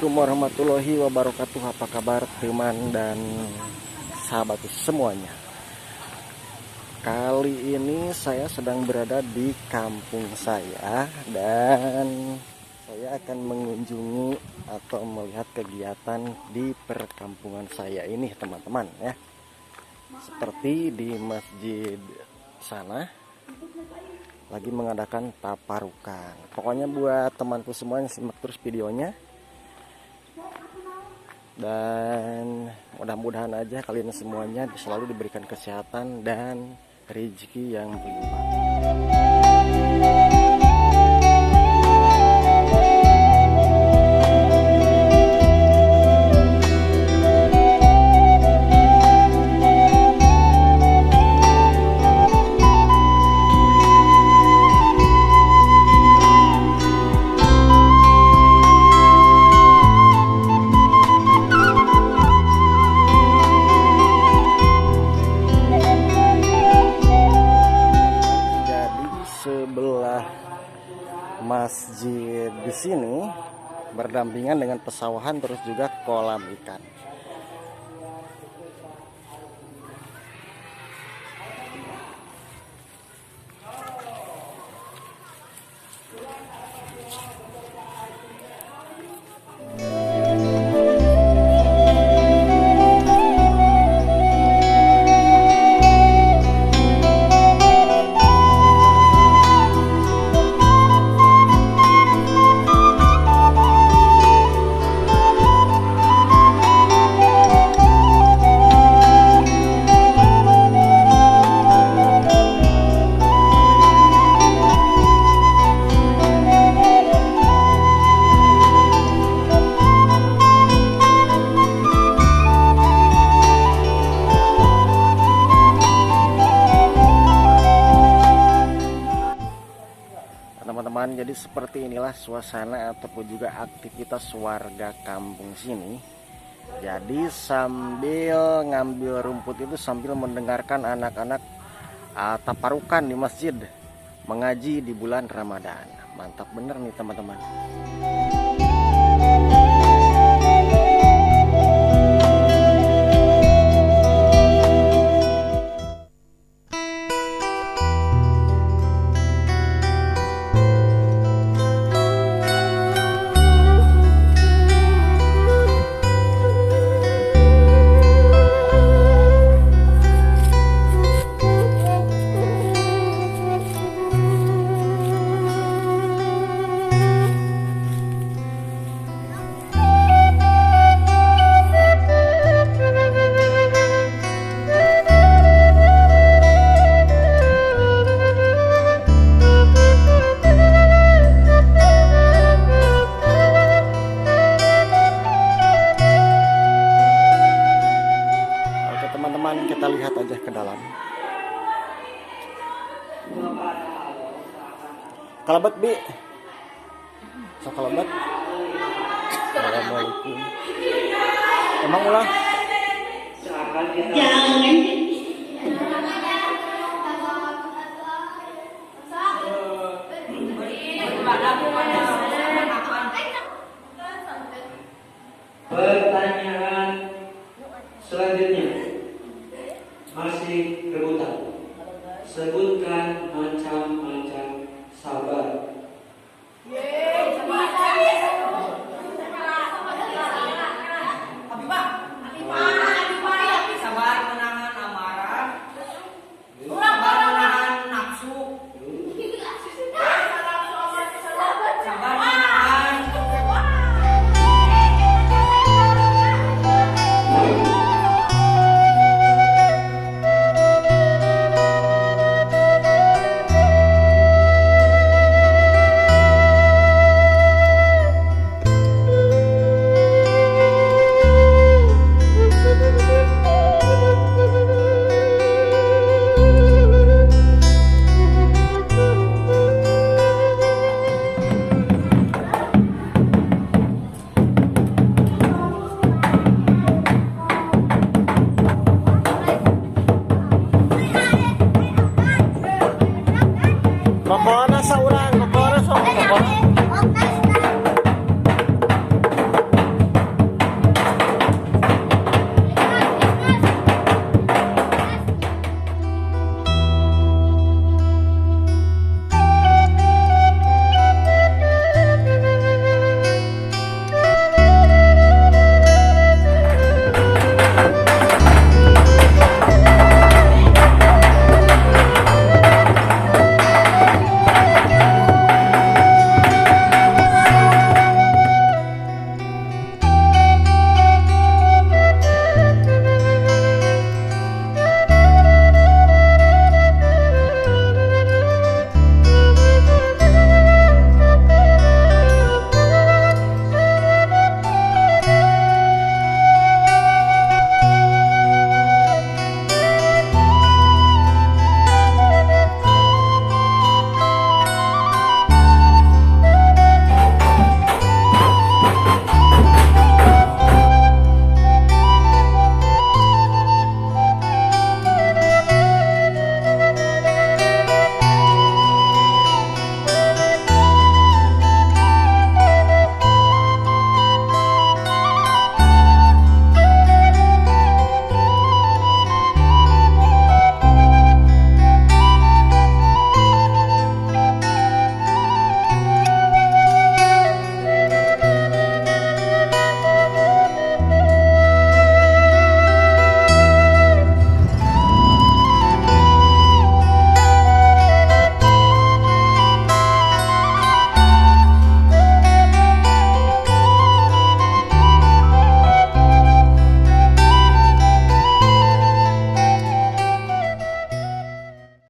Assalamualaikum warahmatullahi wabarakatuh. Apa kabar teman dan sahabat semuanya? Kali ini saya sedang berada di kampung saya dan saya akan mengunjungi atau melihat kegiatan di perkampungan saya ini, teman-teman ya. Seperti di masjid sana lagi mengadakan taparukan. Pokoknya buat temanku semuanya simak terus videonya. Dan mudah-mudahan aja kalian semuanya selalu diberikan kesehatan dan rezeki yang berlimpah. Sebelah masjid di sini berdampingan dengan pesawahan terus juga kolam ikan. Teman-teman, jadi seperti inilah suasana ataupun juga aktivitas warga kampung sini. Jadi sambil ngambil rumput itu sambil mendengarkan anak-anak taparukan di masjid, mengaji di bulan Ramadan. Mantap bener nih teman-teman. Teman-teman, kita lihat aja ke dalam. Kalabat bi, so kalabat. Assalamualaikum. Emang ulah? Jangan. Pertanyaan selanjutnya masih rebutan. Sebutkan macam-macam sabar.